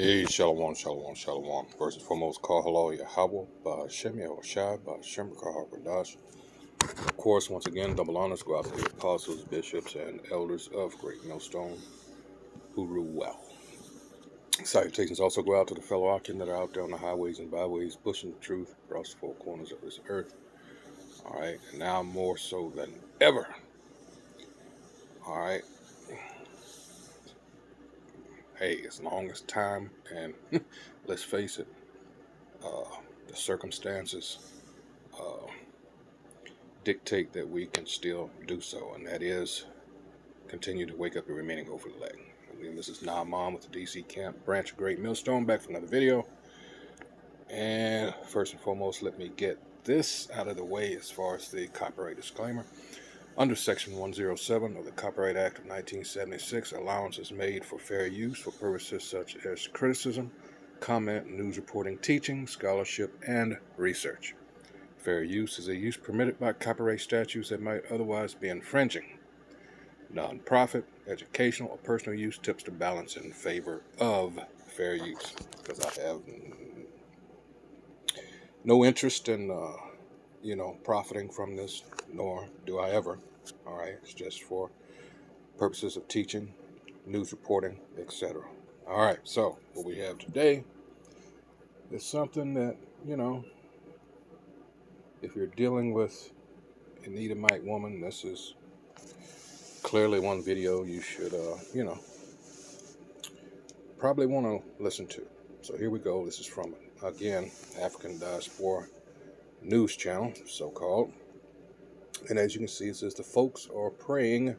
Hey, Shalom, Shalom, Shalom. First and foremost, call hello, Yahweh, Ba'Shem Yahushai, Ba'Shem Kahar. Of course, once again, double honors go out to the apostles, bishops, and elders of Great Millstone who rule well. Salutations also go out to the fellow Akin that are out there on the highways and byways, pushing the truth across the four corners of this earth. All right, and now more so than ever. All right. Hey, as long as time and let's face it, the circumstances dictate that we can still do so, and that is continue to wake up the remaining overleg. leg. Again, this is Naaman with the DC Camp Branch of Great Millstone, back for another video. And first and foremost, let me get this out of the way as far as the copyright disclaimer. Under Section 107 of the Copyright Act of 1976, allowance is made for fair use for purposes such as criticism, comment, news reporting, teaching, scholarship, and research. Fair use is a use permitted by copyright statutes that might otherwise be infringing. Non-profit, educational, or personal use tips the balance in favor of fair use, because I have no interest in profiting from this, nor do I ever. All right, it's just for purposes of teaching, news reporting, etc. All right, so what we have today is something that, if you're dealing with an Edomite woman, this is clearly one video you should, probably want to listen to. So here we go. This is from, again, African Diaspora News Channel, so-called. And as you can see, it says the folks are preying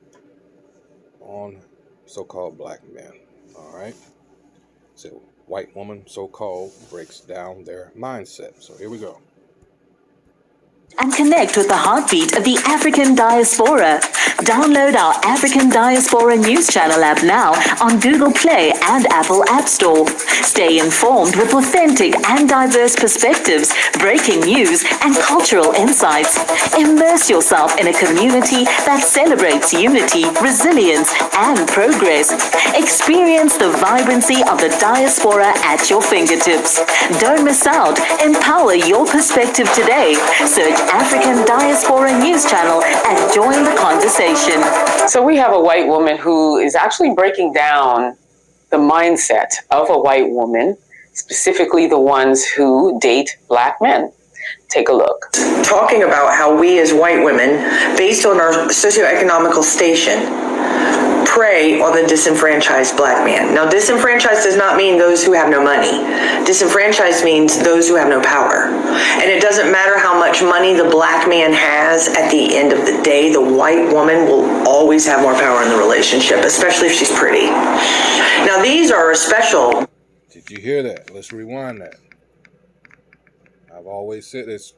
on so-called black men. All right. So white woman, so-called, breaks down their mindset. So here we go. And connect with the heartbeat of the African diaspora. Download our African Diaspora News Channel app now on Google Play and Apple App Store. Stay informed with authentic and diverse perspectives, breaking news, and cultural insights. Immerse yourself in a community that celebrates unity, resilience, and progress. Experience the vibrancy of the diaspora at your fingertips. Don't miss out. Empower your perspective today. Search African Diaspora News Channel and join the conversation. So we have a white woman who is actually breaking down the mindset of a white woman, specifically the ones who date black men. Take a look. Talking about how we as white women, based on our socioeconomical station, prey on the disenfranchised black man. Now, disenfranchised does not mean those who have no money. Disenfranchised means those who have no power. And it doesn't matter how much money the black man has, at the end of the day, the white woman will always have more power in the relationship, especially if she's pretty. Now, these are a special... Did you hear that? Let's rewind that. I've always said this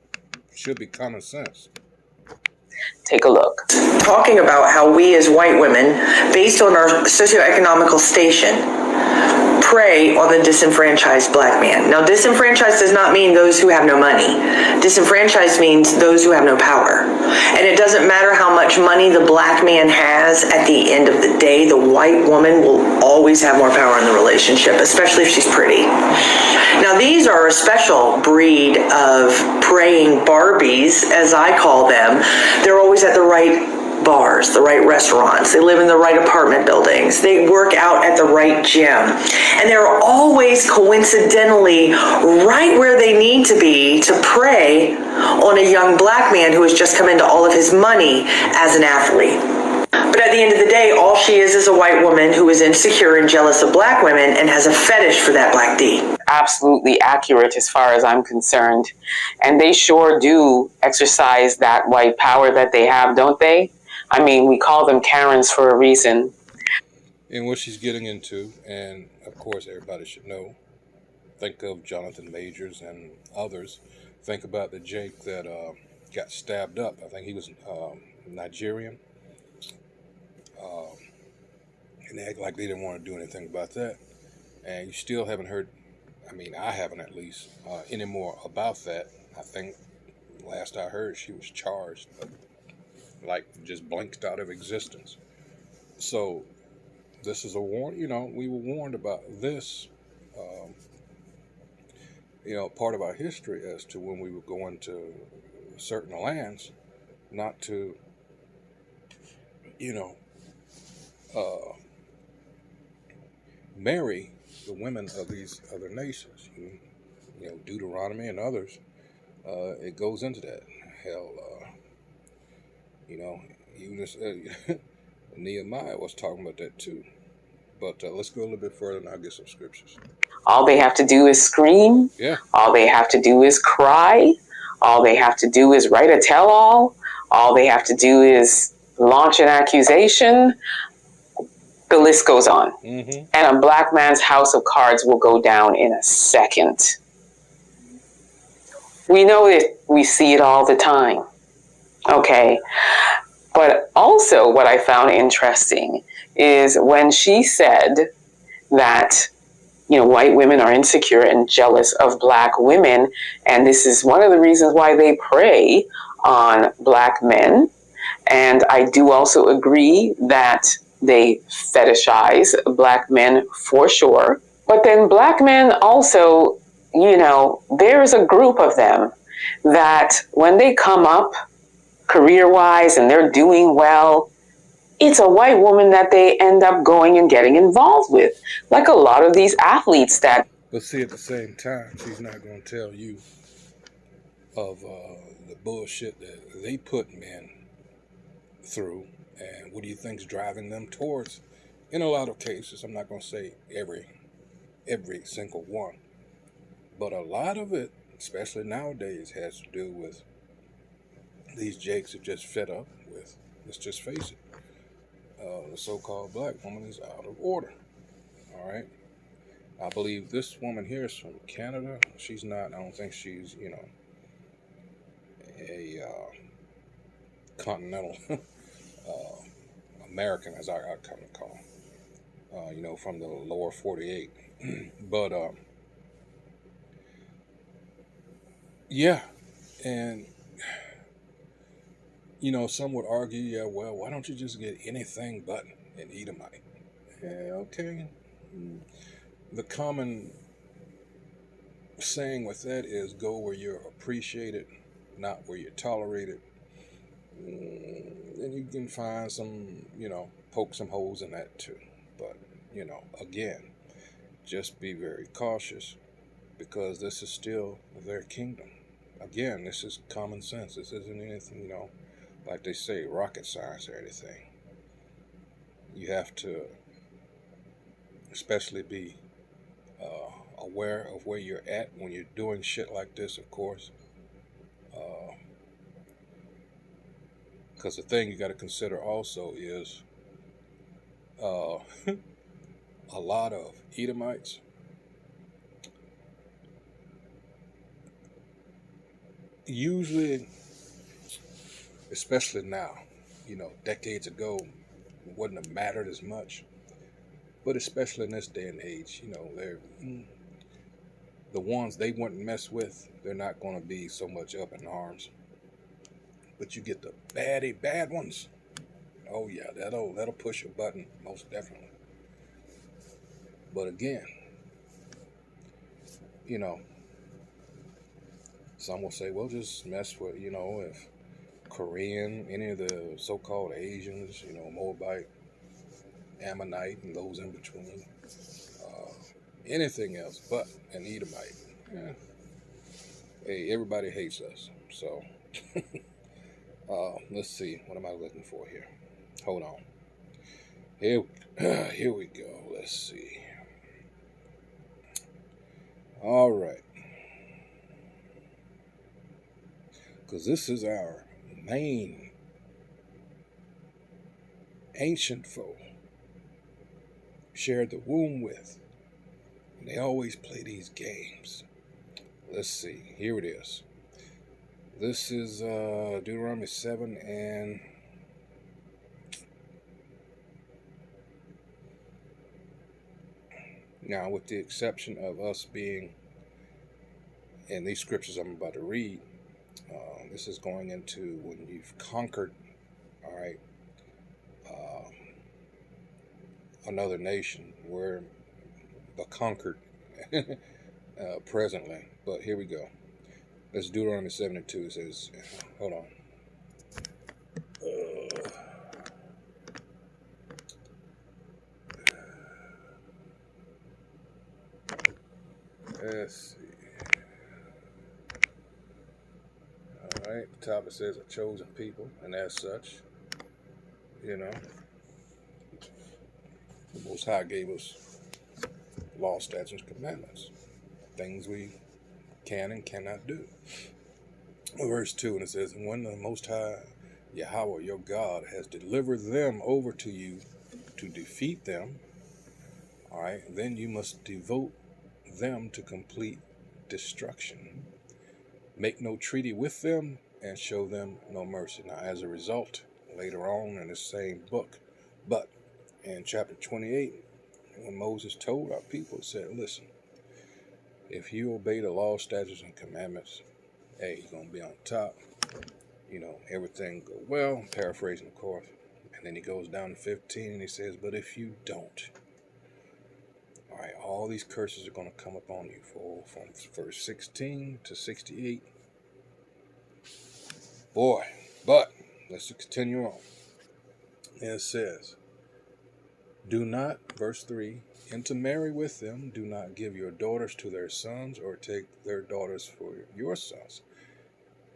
should be common sense. Take a look. Talking about how we as white women, based on our socioeconomical station, prey on the disenfranchised black man. Now, disenfranchised does not mean those who have no money. Disenfranchised means those who have no power. And it doesn't matter how much money the black man has, at the end of the day, the white woman will always have more power in the relationship, especially if she's pretty. Now, these are a special breed of praying Barbies, as I call them. They're always at the right bars, the right restaurants. They live in the right apartment buildings. They work out at the right gym. And they're always coincidentally right where they need to be to prey on a young black man who has just come into all of his money as an athlete. But at the end of the day, all she is a white woman who is insecure and jealous of black women and has a fetish for that black D. Absolutely accurate as far as I'm concerned. And they sure do exercise that white power that they have, don't they? I mean, we call them Karens for a reason. And what she's getting into, and of course everybody should know, think of Jonathan Majors and others. Think about the Jake that got stabbed up. I think he was Nigerian. And they act like they didn't want to do anything about that. And you still haven't heard, I haven't at least, any more about that. I think last I heard she was charged, but just blinked out of existence. So this is a warning. We were warned about this part of our history as to when we were going to certain lands, not to, uh, marry the women of these other nations. Deuteronomy and others, it goes into that. Hell, even this, Nehemiah was talking about that too. But let's go a little bit further and I'll get some scriptures. All they have to do is scream. Yeah. All they have to do is cry. All they have to do is write a tell-all. All they have to do is launch an accusation. The list goes on. Mm-hmm. And a black man's house of cards will go down in a second. We know it. We see it all the time. Okay. But also what I found interesting is when she said that, white women are insecure and jealous of black women. And this is one of the reasons why they prey on black men. And I do also agree that they fetishize black men for sure. But then black men also, there's a group of them that when they come up career-wise and they're doing well, it's a white woman that they end up going and getting involved with. Like a lot of these athletes that... But see, at the same time, she's not going to tell you of the bullshit that they put men through and what do you think's driving them towards. In a lot of cases, I'm not going to say every single one, but a lot of it, especially nowadays, has to do with these jakes are just fed up with, let's just face it, the so-called black woman is out of order. All right. I believe this woman here is from Canada. She's not, I don't think she's, a continental American, as I come to call, from the lower 48. But, yeah. And, some would argue, yeah, well, why don't you just get anything but an Edomite? Yeah, okay. The common saying with that is go where you're appreciated, not where you're tolerated. And you can find some, poke some holes in that too. But, again, just be very cautious because this is still their kingdom. Again, this is common sense. This isn't anything, like they say, rocket science or anything. You have to especially be aware of where you're at when you're doing shit like this, of course. Because the thing you got to consider also is a lot of Edomites usually, especially now, decades ago, it wouldn't have mattered as much. But especially in this day and age, they're the ones they wouldn't mess with, they're not going to be so much up in arms. But you get the bad ones. Oh yeah, that'll push a button, most definitely. But again, some will say, well, just mess with, if Korean, any of the so-called Asians, Moabite, Ammonite, and those in between. Anything else but an Edomite. Yeah. Hey, everybody hates us. So, let's see. What am I looking for here? Hold on. Here we go. Let's see. All right. Because this is our main ancient foe. Shared the womb with. And they always play these games. Let's see. Here it is. This is Deuteronomy 7 and now with the exception of us being in these scriptures I'm about to read, this is going into when you've conquered, all right, another nation where the conquered presently. But here we go. Let's Deuteronomy 72. It says, hold on. Let's see. All right, the top it says a chosen people, and as such, you know, the Most High gave us law, statutes, and commandments, things we can and cannot do. Verse 2, and it says, and when the Most High Yahweh, your God, has delivered them over to you to defeat them, all right, then you must devote them to complete destruction. Make no treaty with them and show them no mercy. Now, as a result, later on in the same book, but in chapter 28, when Moses told our people, said, listen, if you obey the law, statutes, and commandments, hey, you're going to be on top. You know, everything go well. I'm paraphrasing, of course. And then he goes down to 15 and he says, but if you don't, all right, all these curses are going to come upon you. From verse 16 to 68. Boy, but let's continue on. And it says, do not, verse 3, intermarry with them. Do not give your daughters to their sons or take their daughters for your sons.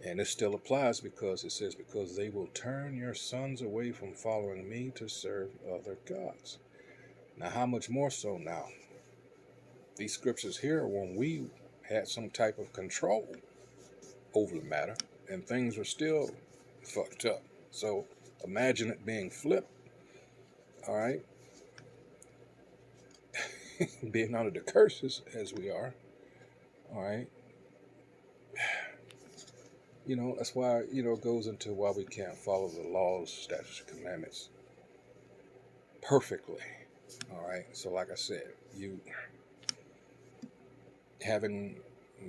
And it still applies because it says, because they will turn your sons away from following me to serve other gods. Now, how much more so now? These scriptures here, when we had some type of control over the matter, and things were still fucked up. So imagine it being flipped, all right? Being under the curses as we are, all right? You know, that's why, you know, it goes into why we can't follow the laws, statutes, and commandments perfectly, all right? So like I said, you having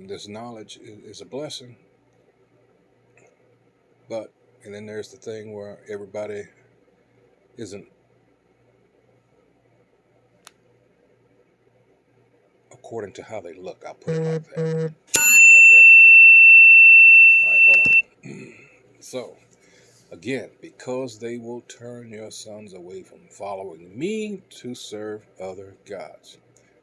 this knowledge is a blessing, but, and then there's the thing where everybody isn't according to how they look. I'll put it like that. You got that to deal with. All right, hold on. So, again, because they will turn your sons away from following me to serve other gods.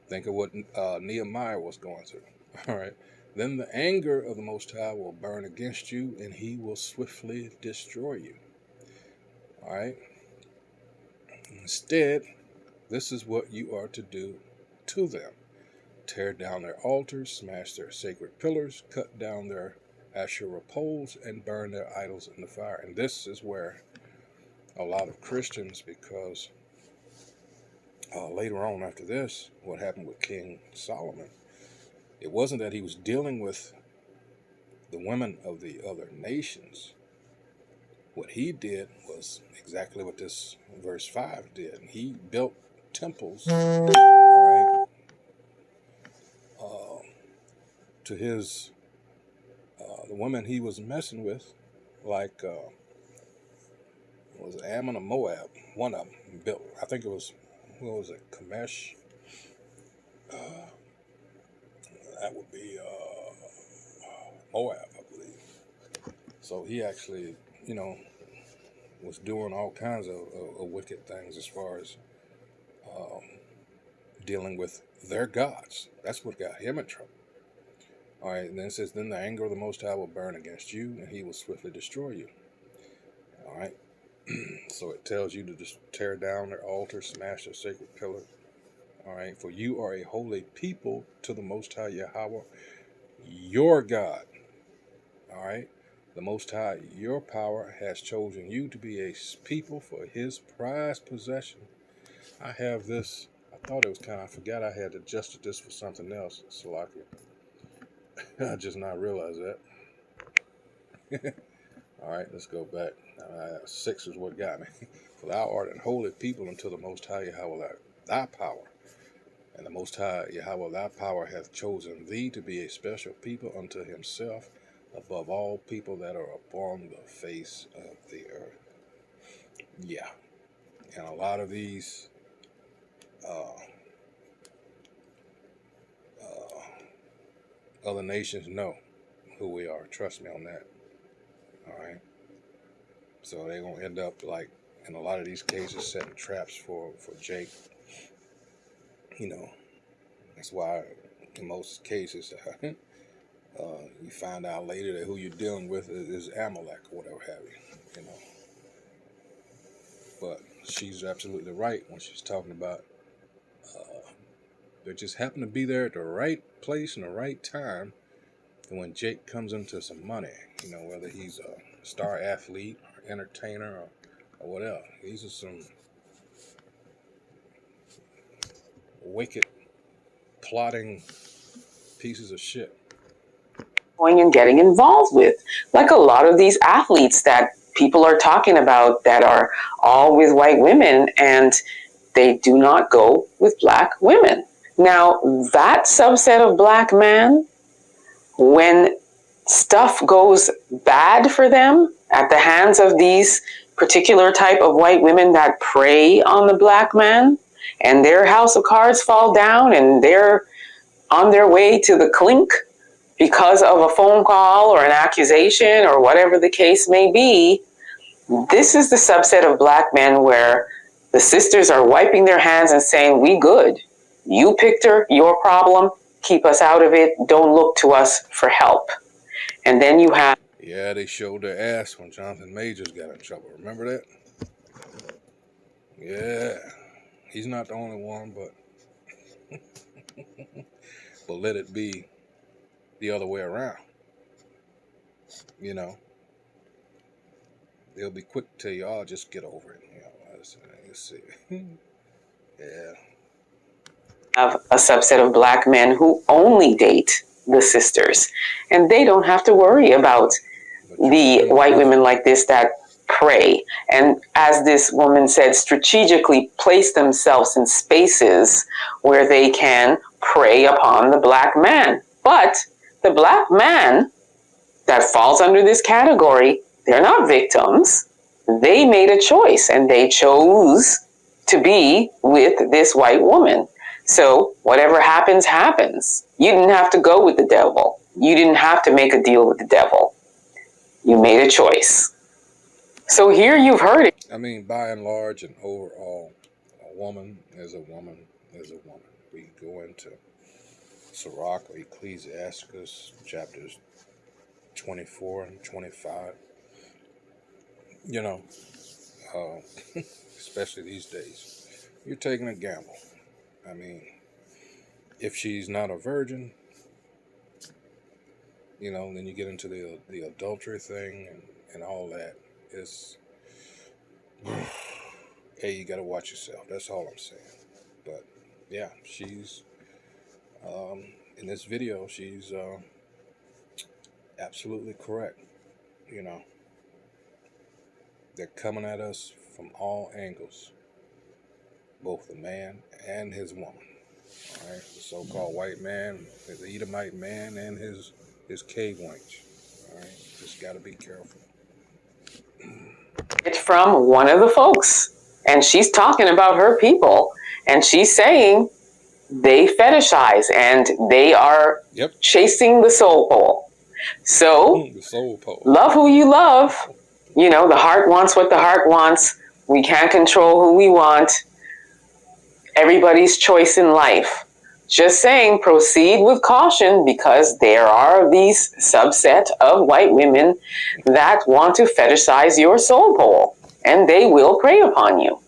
Think of what Nehemiah was going through. All right. Then the anger of the Most High will burn against you, and he will swiftly destroy you. All right. Instead, this is what you are to do to them. Tear down their altars, smash their sacred pillars, cut down their Asherah poles, and burn their idols in the fire. And this is where a lot of Christians, because later on after this, what happened with King Solomon, it wasn't that he was dealing with the women of the other nations. What he did was exactly what this verse 5 did. He built temples, all right, to his the women he was messing with, like was it Ammon or Moab? One of them built. I think it was, what was it, Kamesh? That would be Moab, I believe. So he actually, you know, was doing all kinds of wicked things as far as dealing with their gods. That's what got him in trouble. All right, and then it says, then the anger of the Most High will burn against you, and he will swiftly destroy you. All right, so it tells you to just tear down their altar, smash their sacred pillar. All right, for you are a holy people to the Most High Yahweh, your God. All right, the Most High, your power, has chosen you to be a people for his prized possession. I have this, I thought it was kind of, I forgot I had adjusted this for something else, Salakia. I just not realized that. All right, let's go back. 6 is what got me. For thou art an holy people unto the Most High Yahweh thy power. And the Most High Yahweh thy power hath chosen thee to be a special people unto himself above all people that are upon the face of the earth. Yeah. And a lot of these other nations know who we are. Trust me on that. All right. So they're gonna end up like in a lot of these cases setting traps for Jake. You know, that's why in most cases you find out later that who you're dealing with is Amalek or whatever have you. You know. But she's absolutely right when she's talking about they just happen to be there at the right place and the right time. And when Jake comes into some money, you know, whether he's a star athlete or entertainer or whatever, these are some wicked, plotting pieces of shit. Going and getting involved with, like a lot of these athletes that people are talking about that are all with white women and they do not go with black women. Now, that subset of black men, when stuff goes bad for them at the hands of these particular type of white women that prey on the black man, and their house of cards fall down and they're on their way to the clink because of a phone call or an accusation or whatever the case may be, this is the subset of black men where the sisters are wiping their hands and saying, we good. You picked her, your problem, keep us out of it, don't look to us for help. And then you have... Yeah, they showed their ass when Jonathan Majors got in trouble. Remember that? Yeah. He's not the only one, but but let it be the other way around. You know, they'll be quick to tell you, "Oh, just get over it." You know, let's see. Yeah. Have a subset of black men who only date the sisters, and they don't have to worry about the white women like this that prey. And as this woman said, strategically place themselves in spaces where they can prey upon the black man. But the black man that falls under this category, they're not victims. They made a choice and they chose to be with this white woman. So whatever happens, happens. You didn't have to go with the devil. You didn't have to make a deal with the devil. You made a choice. So here you've heard it. I mean, by and large and overall, a woman is a woman is a woman. We go into Sirach or Ecclesiasticus chapters 24 and 25. You know, especially these days, you're taking a gamble. I mean, if she's not a virgin, you know, then you get into the adultery thing and all that. It's, hey, you got to watch yourself. That's all I'm saying. But yeah, she's in this video, she's absolutely correct. You know, they're coming at us from all angles, both the man and his woman. All right, the so-called white man, the Edomite man, and his cave wench. All right, just got to be careful. It's from one of the folks, and she's talking about her people, and she's saying they fetishize and they are chasing the soul pole. So, the soul pole. Love who you love. You know, the heart wants what the heart wants. We can't control who we want. Everybody's choice in life. Just saying, proceed with caution because there are these subset of white women that want to fetishize your soul pole, and they will prey upon you.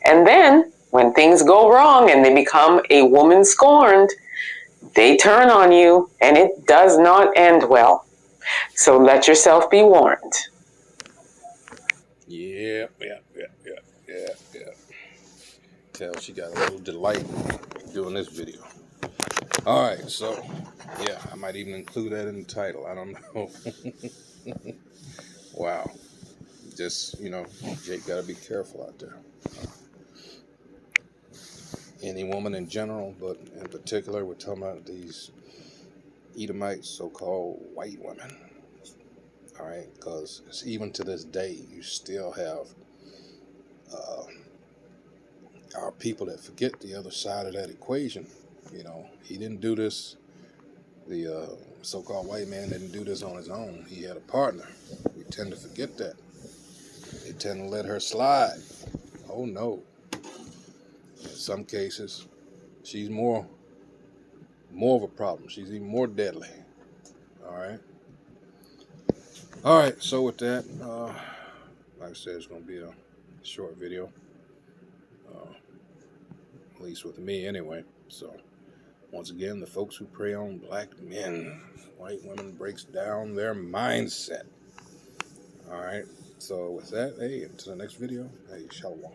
And then, when things go wrong and they become a woman scorned, they turn on you, and it does not end well. So let yourself be warned. Yeah. Tell she got a little delight doing this video. All right, so yeah, I might even include that in the title. I don't know. Wow. Just, you know, Jake got to be careful out there. Any woman in general, but in particular, we're talking about these Edomite so-called white women. All right, because even to this day, you still have our people that forget the other side of that equation. You know, he didn't do this The so-called white man didn't do this on his own. He had a partner. We tend to forget that. They tend to let her slide. Oh no. In some cases, she's more of a problem. She's even more deadly. All right, so with that, like I said, it's going to be a short video, at least with me anyway. So once again, the folks who prey on black men, white women, breaks down their mindset. All right, so with that, hey, until the next video, hey, shalom.